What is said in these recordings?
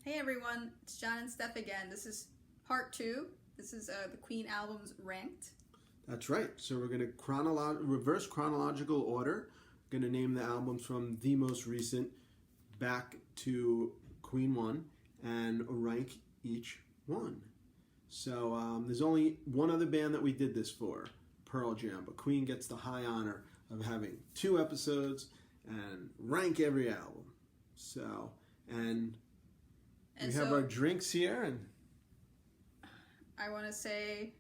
Hey everyone, it's John and Steph again. This is part 2. This is the Queen albums ranked. That's right. So we're going to reverse chronological order. Going to name the albums from the most recent back to Queen 1 and rank each one. So there's only one other band that we did this for, Pearl Jam, but Queen gets the high honor of having 2 episodes and rank every album. So, and we have our drinks here, and I want to say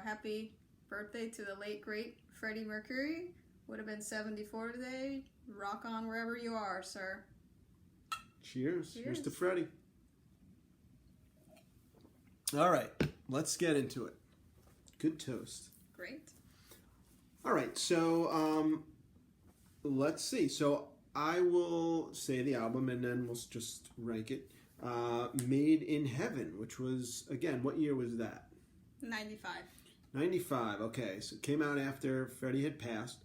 happy birthday to the late great Freddie Mercury. Would have been 74 today. Rock on wherever you are, sir. Cheers. Cheers to Freddie. All right, let's get into it. Good toast. Great. All right, so let's see. So I will say the album, and then we'll just rank it. Made in Heaven, which was, again, what year was that? 95. 95, okay. So it came out after Freddie had passed.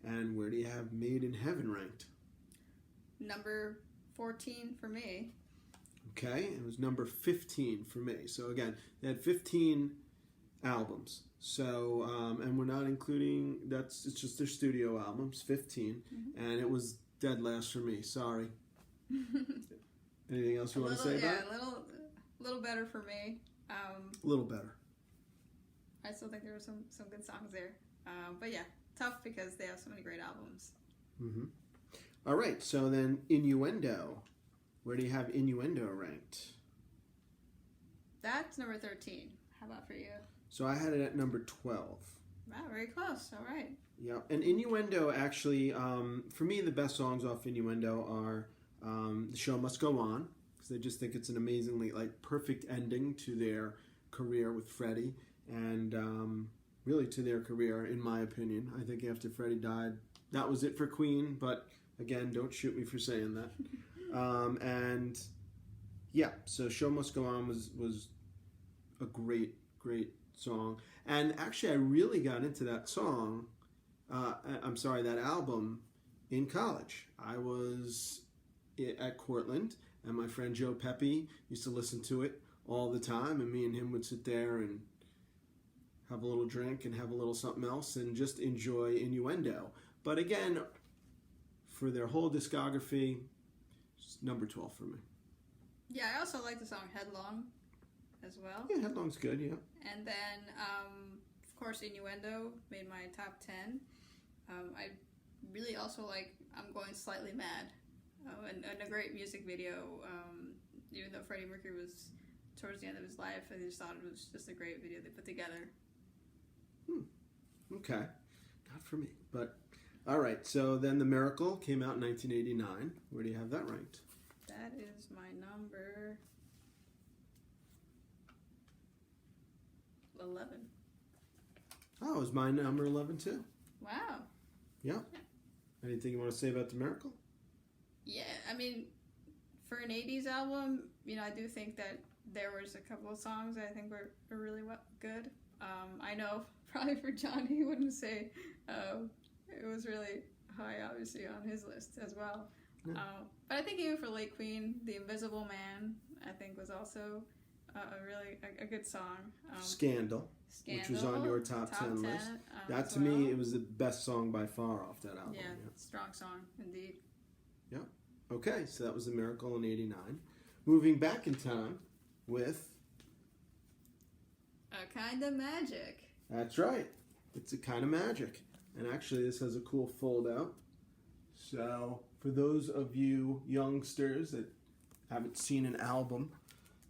And where do you have Made in Heaven ranked? Number 14 for me. Okay, it was number 15 for me. So again, they had 15 albums. So, and we're not including, it's just their studio albums, 15. Mm-hmm. And it was dead last for me, sorry. Anything else you want to say about it? Yeah, a little better for me. A little better. I still think there were some good songs there. But yeah, tough because they have so many great albums. Mm-hmm. All right, so then Innuendo. Where do you have Innuendo ranked? That's number 13. How about for you? So I had it at number 12. Wow, very close. All right. Yeah, and Innuendo actually, for me, the best songs off Innuendo are The Show Must Go On, because I just think it's an amazingly, perfect ending to their career with Freddie, and really to their career, in my opinion. I think after Freddie died, that was it for Queen, but again, don't shoot me for saying that. And yeah, so Show Must Go On was a great song. And actually, I really got into that song, that album in college. I was at Cortland, and my friend Joe Pepe used to listen to it all the time, and me and him would sit there and have a little drink and have a little something else and just enjoy Innuendo. But again, for their whole discography, it's number 12 for me. Yeah, I also like the song Headlong as well. Yeah, Headlong's good, yeah. And then, of course, Innuendo made my top 10. I really also like I'm Going Slightly Mad. And a great music video, even though Freddie Mercury was towards the end of his life, I just thought it was just a great video they put together. Okay. Not for me, but all right. So then The Miracle came out in 1989. Where do you have that ranked? That is my number 11. Oh, it was my number 11 too. Wow. Yeah. Anything you want to say about The Miracle? Yeah, I mean, for an 80s album, I do think that there was a couple of songs I think were really good. I know probably for John, he wouldn't say it was really high, obviously, on his list as well. Yeah. But I think even for late Queen, The Invisible Man, I think was also a good song. Scandal, which was on your top 10 list. That to me, it was the best song by far off that album. Yeah, strong song indeed. Yeah. Okay, so that was The Miracle in 89. Moving back in time with A Kind of Magic. That's right. It's A Kind of Magic. And actually, this has a cool fold out. So, for those of you youngsters that haven't seen an album,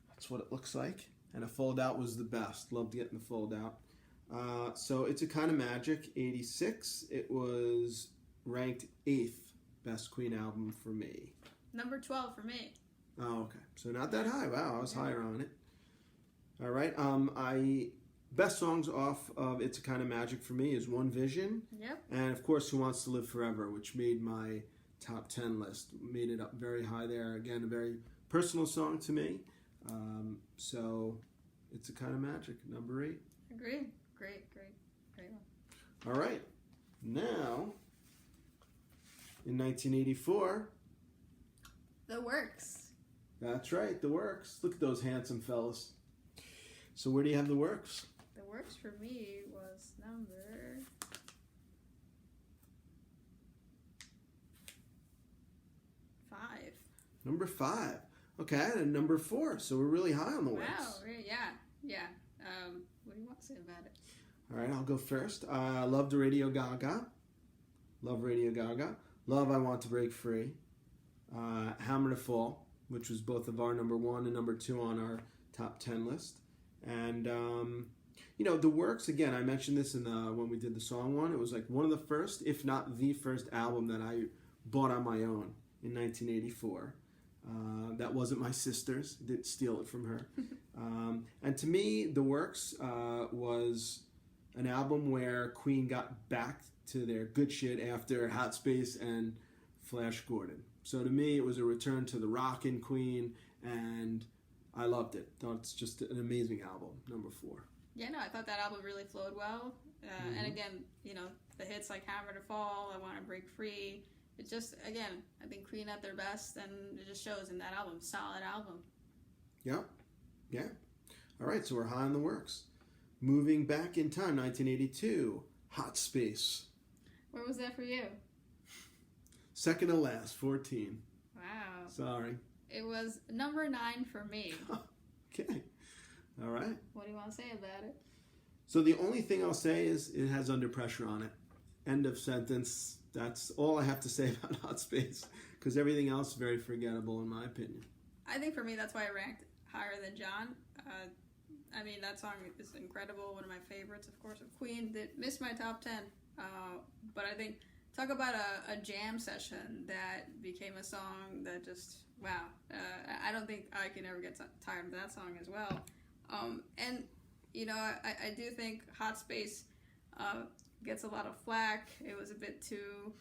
that's what it looks like. And a fold out was the best. Loved getting the fold out. So, It's A Kind of Magic, 86. It was ranked 8th best Queen album for me. Number 12 for me. Oh, okay. So not that high. Wow, I was higher on it. All right. Best songs off of It's a Kind of Magic for me is One Vision. Yep. And of course, Who Wants to Live Forever, which made my top 10 list. Made it up very high there. Again, a very personal song to me. So It's a Kind of Magic, number 8. Agree. Great one. All right. Now, in 1984, The Works. That's right, The Works. Look at those handsome fellas. So where do you have The Works? The Works for me was number 5. Number 5. Okay, I had a number 4, so we're really high on The Works. Wow, yeah. What do you want to say about it? All right, I'll go first. I loved Radio Gaga. Love Radio Gaga. Love I Want to Break Free. Hammer to Fall, which was both of our number 1 and number 2 on our top 10 list. And, The Works, again, I mentioned this when we did the song one. It was like one of the first, if not the first album that I bought on my own in 1984. That wasn't my sister's. I didn't steal it from her. And to me, The Works was an album where Queen got back to their good shit after Hot Space and Flash Gordon. So to me, it was a return to the rockin' Queen, and I loved it. Thought it's just an amazing album, number 4. Yeah, no, I thought that album really flowed well. And again, the hits like Hammer to Fall, I Want to Break Free. It just, again, I think Queen at their best, and it just shows in that album. Solid album. Yeah. All right, so we're high on The Works. Moving back in time, 1982, Hot Space. Where was that for you? Second to last, 14. Wow. Sorry. It was number 9 for me. Okay. All right. What do you want to say about it? So the only thing I'll say is it has Under Pressure on it. End of sentence. That's all I have to say about Hot Space, because everything else is very forgettable in my opinion. I think for me that's why I ranked higher than John. That song is incredible. One of my favorites, of course, of Queen. That missed my top 10. But I think, talk about a jam session that became a song that just, wow. I don't think I can ever get tired of that song as well. I do think Hot Space gets a lot of flack. It was a bit too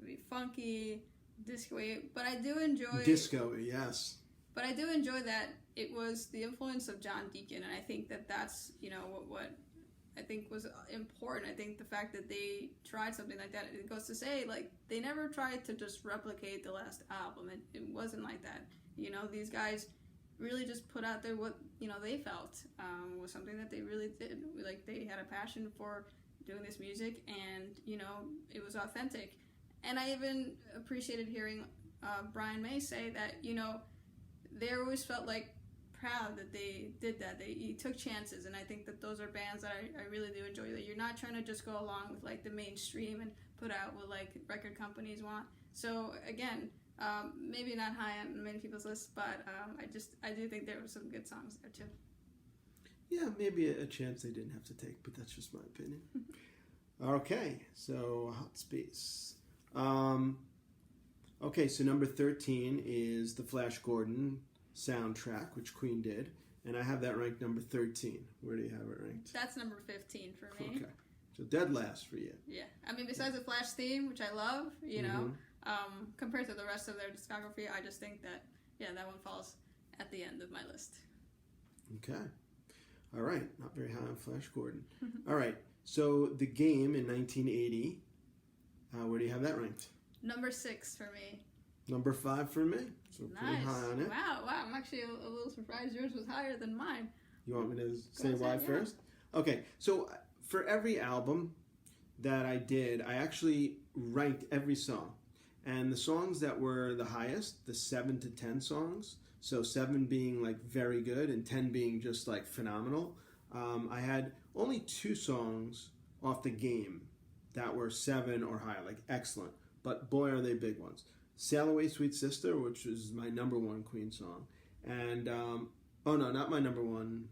maybe funky, disco-y, but I do enjoy... Disco, yes. But I do enjoy that it was the influence of John Deacon, and I think that's, what I think was important. I think the fact that they tried something like that, it goes to say, like, they never tried to just replicate the last album. It wasn't like that. These guys really just put out there what, they felt was something that they really did. Like, they had a passion for doing this music, and, it was authentic. And I even appreciated hearing Brian May say that, they always felt like proud that they did that. He took chances, and I think that those are bands that I really do enjoy. That you're not trying to just go along with like the mainstream and put out what like record companies want. So again, maybe not high on many people's lists, but I do think there were some good songs there too. Yeah, maybe a chance they didn't have to take, but that's just my opinion. Okay, so Hot Space. Okay, so number 13 is the Flash Gordon soundtrack, which Queen did, and I have that ranked number 13. Where do you have it ranked? That's number 15 for me. Okay, so dead last for you. Yeah, besides the Flash theme, which I love, compared to the rest of their discography, I just think that, that one falls at the end of my list. Okay. All right, not very high on Flash Gordon. All right, so The Game in 1980, where do you have that ranked? Number 6 for me. Number 5 for me. So nice. Pretty high on it. Wow. I'm actually a little surprised yours was higher than mine. You want me to say why first? Okay, so for every album that I did, I actually ranked every song. And the songs that were the highest, the 7 to 10 songs, so 7 being like very good and 10 being just like phenomenal, I had only 2 songs off The Game that were 7 or higher, like excellent. But boy, are they big ones. Sail Away, Sweet Sister, which is my number 1 Queen song. And, oh no, not my number 1,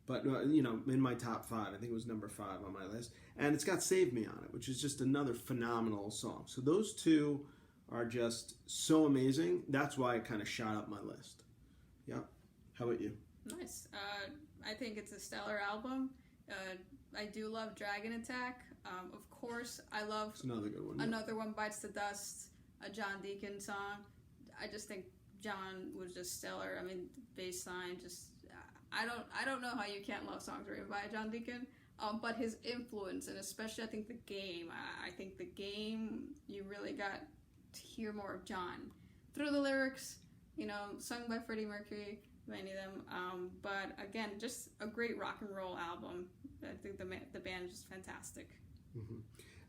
but, in my top 5. I think it was number 5 on my list. And it's got Save Me on it, which is just another phenomenal song. So those 2 are just so amazing. That's why it kind of shot up my list. Yeah. How about you? Nice. I think it's a stellar album. I do love Dragon Attack. Of course, I love... It's another good one. Another One Bites the Dust, a John Deacon song. I just think John was just stellar. Bass line, just... I don't know how you can't love songs written by John Deacon. But his influence, and especially I think The Game. I think The Game, you really got to hear more of John. Through the lyrics, sung by Freddie Mercury, many of them. But again, just a great rock and roll album. I think the band is just fantastic. Mm-hmm.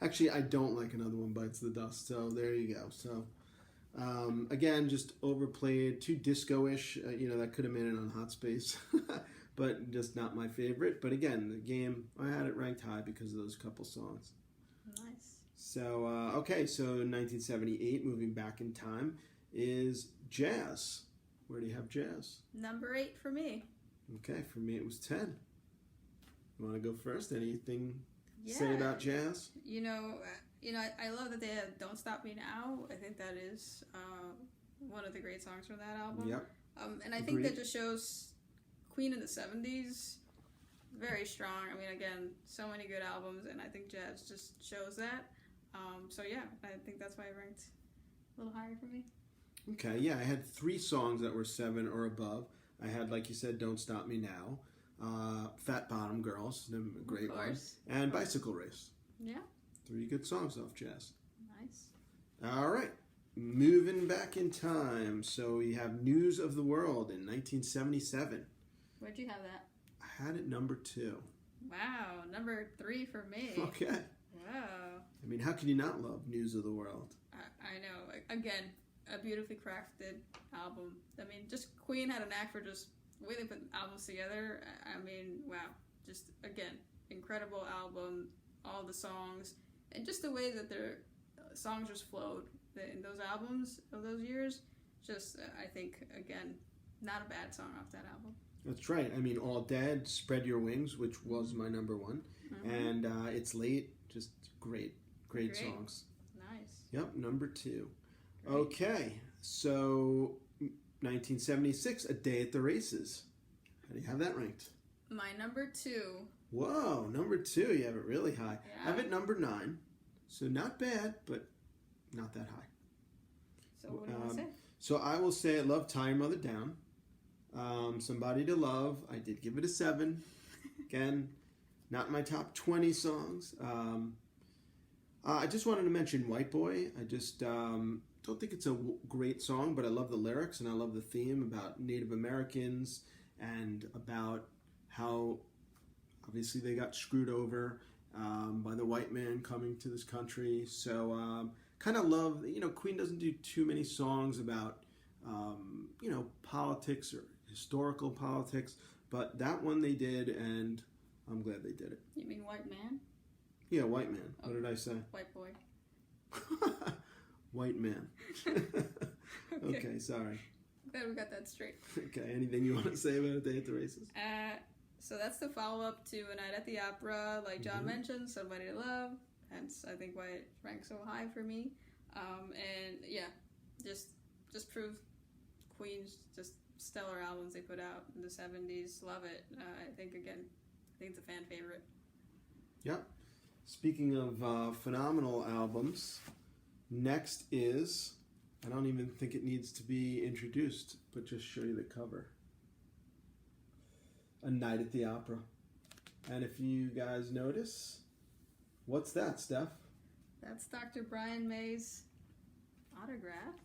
Actually, I don't like Another One Bites the Dust, so there you go. So, again, just overplayed, too disco-ish. That could have made it on Hot Space, but just not my favorite. But again, the game, I had it ranked high because of those couple songs. Nice. So, so 1978, moving back in time, is jazz. Where do you have jazz? Number 8 for me. Okay, for me it was 10. You want to go first? Anything Yeah. say about jazz? I love that they have "Don't Stop Me Now." I think that is one of the great songs from that album. Yep. And I think that just shows Queen in the '70s very strong. I mean, again, so many good albums, and I think jazz just shows that. So yeah, I think that's why it ranked a little higher for me. Okay, yeah, I had 3 songs that were 7 or above. I had, like you said, "Don't Stop Me Now," "Fat Bottom Girls," a great one, and "Bicycle Race." Yeah. 3 good songs off jazz. Nice. All right, moving back in time. So we have News of the World in 1977. Where'd you have that? I had it number 2. Wow, number 3 for me. Okay. Wow. I mean, how can you not love News of the World? I know. Again, a beautifully crafted album. I mean, just Queen had a knack for just the way they put albums together. I mean, wow. Just, again, incredible album. All the songs. And just the way that their songs just flowed in those albums of those years. Just, I think, again, not a bad song off that album. That's right. I mean, All Dead, Spread Your Wings, which was my number 1. Mm-hmm. And It's Late, just great songs. Nice. Yep, number 2. Great. Okay, so 1976, A Day at the Races. How do you have that ranked? My number 2. Whoa, number 2, you have it really high. Yeah. I have it number 9, so not bad, but not that high. So what do you want to say? So I will say I love Tie Your Mother Down. Somebody to Love, I did give it a 7. Again, not my top 20 songs. I just wanted to mention White Boy. I just don't think it's a great song, but I love the lyrics and I love the theme about Native Americans and about how obviously they got screwed over by the white man coming to this country. So kind of love, Queen doesn't do too many songs about, politics or historical politics, but that one they did, and I'm glad they did it. You mean White Man? Yeah, White Man. What did I say? White Boy. White Man. Okay, sorry. Glad we got that straight. Okay, anything you want to say about A Day at the Races? So that's the follow-up to A Night at the Opera, like John mentioned, Somebody to Love. Hence, I think why it ranks so high for me. And yeah, just prove Queen's just stellar albums they put out in the 70s. Love it. I think it's a fan favorite. Yep. Speaking of phenomenal albums, next is, I don't even think it needs to be introduced, but just show you the cover. A Night at the Opera. And if you guys notice, what's that, Steph? That's Dr. Brian May's autograph.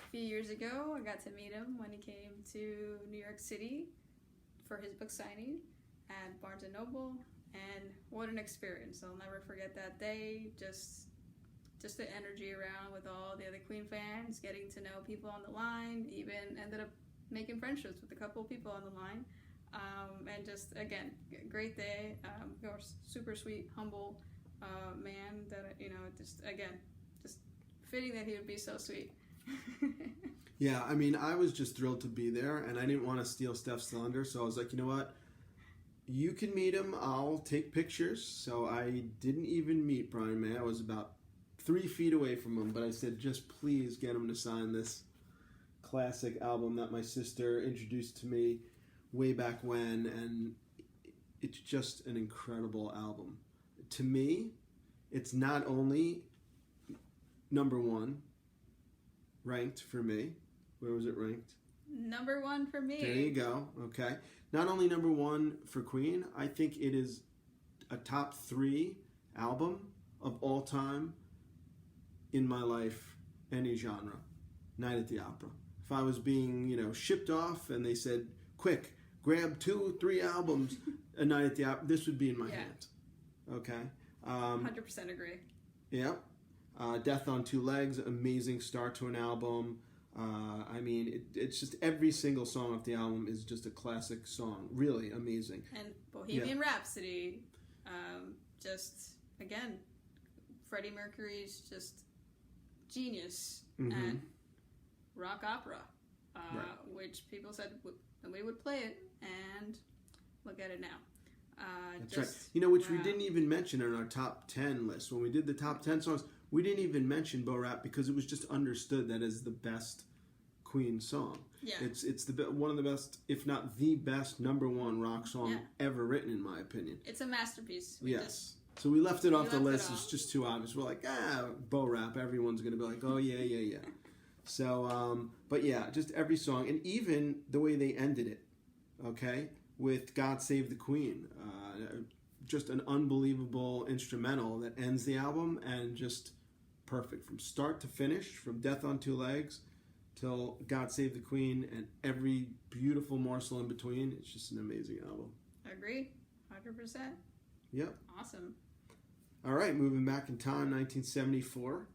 A few years ago, I got to meet him when he came to New York City for his book signing at Barnes & Noble. And what an experience. I'll never forget that day. Just the energy around with all the other Queen fans, getting to know people on the line, even ended up making friendships with a couple of people on the line. And just, again, great day. Super sweet, humble man that, just fitting that he would be so sweet. Yeah, I mean, I was just thrilled to be there, and I didn't want to steal Steph's thunder, so I was like, you know what? You can meet him. I'll take pictures. So I didn't even meet Brian May. I was about 3 feet away from him, but I said, just please get him to sign this classic album that my sister introduced to me way back when, and it's just an incredible album. To me, it's not only number 1 ranked for me. Where was it ranked? Number 1 for me. There you go. Okay. Not only number 1 for Queen, I think it is a top 3 album of all time in my life, any genre. Night at the Opera. if I was being, shipped off and they said, quick, grab 2-3 albums a night at the opera, this would be in my hands. Okay? 100% agree. Yep. Death on Two Legs, amazing start to an album. It's just every single song off the album is just a classic song. Really amazing. And Bohemian Rhapsody, just, again, Freddie Mercury's just genius at rock opera, which people said nobody would play it, and look at it now. That's right. Which we didn't even mention in our top 10 list. When we did the top 10 songs, we didn't even mention Bo Rap because it was just understood that is the best Queen song. Yeah. It's one of the best, if not the best, number one rock song ever written, in my opinion. It's a masterpiece. So we left it off the list. It's just too obvious. We're like, Bo Rap. Everyone's going to be like, oh, yeah. So, but yeah, just every song. And even the way they ended it, okay, with God Save the Queen. Just an unbelievable instrumental that ends the album and just perfect. From start to finish, from Death on Two Legs till God Save the Queen and every beautiful morsel in between. It's just an amazing album. Agree. 100%. Yep. Awesome. All right, moving back in time, 1974,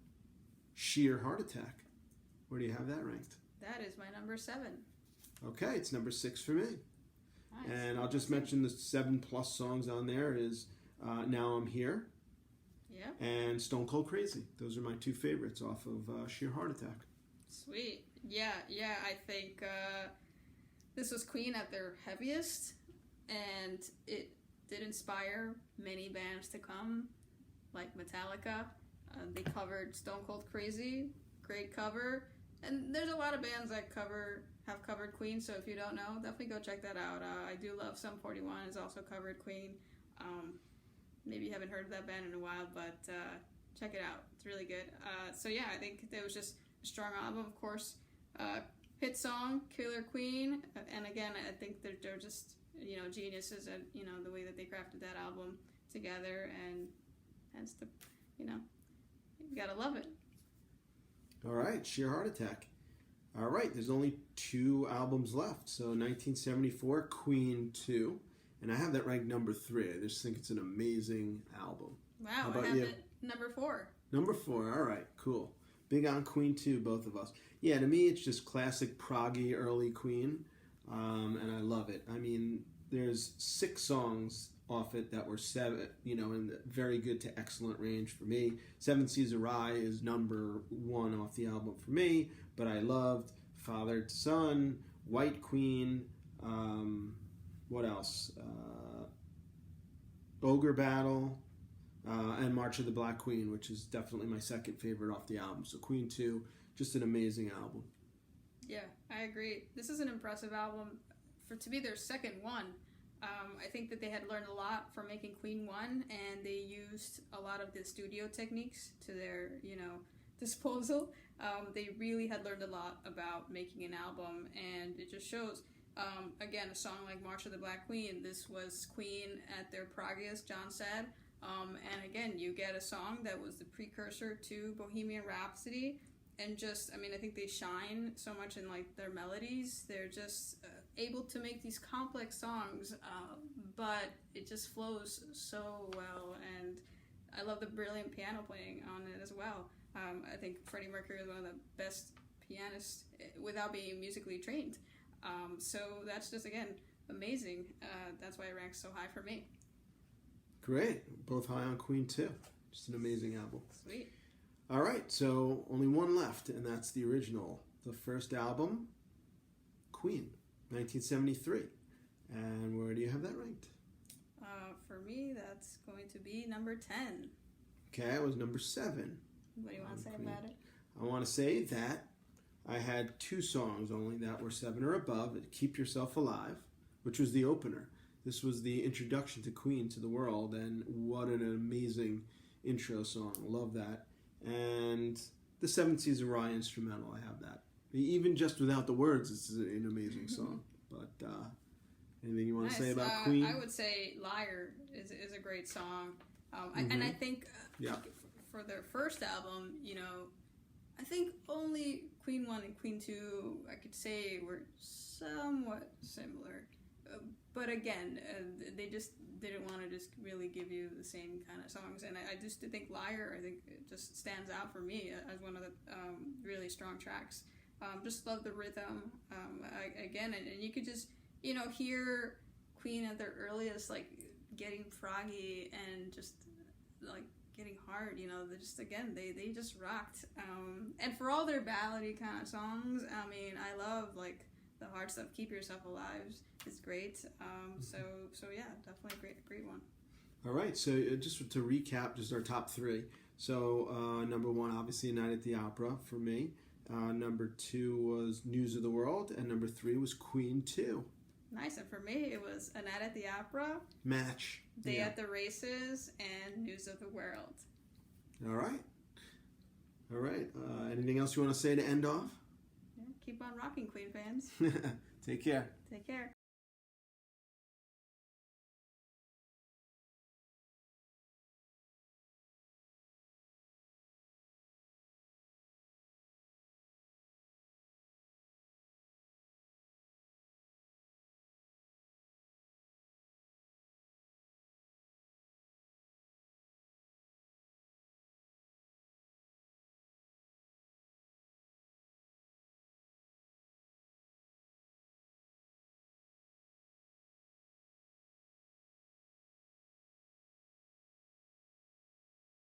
Sheer Heart Attack. Where do you have that ranked? That is my number 7. Okay, it's number 6 for me. Nice. And I'll just mention the 7+ songs on there is Now I'm Here. Yeah. And Stone Cold Crazy. Those are my 2 favorites off of Sheer Heart Attack. Sweet. Yeah, I think this was Queen at their heaviest, and it did inspire many bands to come, like Metallica. They covered Stone Cold Crazy, great cover. And there's a lot of bands that have covered Queen, so if you don't know, definitely go check that out. I do love Sum 41 has also covered Queen. Maybe you haven't heard of that band in a while, but check it out. It's really good. I think it was just a strong album, of course. Hit song, Killer Queen, and again, I think they're just, geniuses at, the way that they crafted that album together, and hence you gotta love it. All right, Sheer Heart Attack. All right, there's only 2 albums left. So 1974, Queen 2. And I have that ranked number 3. I just think it's an amazing album. Wow, How about I have you? it number 4. Number 4, all right, cool. Big on Queen 2, both of us. Yeah, to me, it's just classic proggy early Queen. And I love it. I mean, there's 6 songs off it that were 7, in the very good to excellent range for me. 7 Seas of Rye is number 1 off the album for me, but I loved Father to Son, White Queen, what else? Ogre Battle, and March of the Black Queen, which is definitely my second favorite off the album. So Queen 2, just an amazing album. Yeah, I agree. This is an impressive album. To be their second one, I think that they had learned a lot from making Queen 1, and they used a lot of the studio techniques to their, disposal. They really had learned a lot about making an album, and it just shows. Again, a song like March of the Black Queen, this was Queen at their proggiest, John said. And again, you get a song that was the precursor to Bohemian Rhapsody, and just, I think they shine so much in their melodies. They're just able to make these complex songs, but it just flows so well, and I love the brilliant piano playing on it as well. I think Freddie Mercury is one of the best pianists without being musically trained. So that's just, again, amazing. That's why it ranks so high for me. Great. Both high on Queen 2. Just an amazing album. Sweet. All right, so only one left, and that's the original. The first album, Queen, 1973. And where do you have that ranked? For me, that's going to be number 10. Okay, it was number 7. What do you want to say about it? I want to say that I had 2 songs only that were 7 or above. Keep Yourself Alive, which was the opener. This was the introduction to Queen to the world, and what an amazing intro song. Love that. And the 7 Seas of Rye instrumental, I have that. Even just without the words, it's an amazing song. But anything you want to say about Queen? I would say Liar is a great song. And I think for their first album, I think only Queen 1 and Queen 2, I could say, were somewhat similar. But again, they just didn't want to just really give you the same kind of songs. And I just think Liar, I think it just stands out for me as one of the really strong tracks. Just love the rhythm. Again, and you could just, hear Queen at their earliest, like, getting froggy and just, like, getting hard, they just rocked. And for all their ballady kind of songs, I mean, I love, like, the hard stuff. Keep Yourself Alive is great. So yeah, definitely a great one. All right, so just to recap, just our top three. So number one, obviously, A Night at the Opera for me. Number 2 was News of the World, and number 3 was Queen 2. Nice, and for me, it was A Night at the Opera, Match. Day at the Races, and News of the World. All right. Anything else you want to say to end off? Yeah, keep on rocking, Queen fans. Take care. Take care.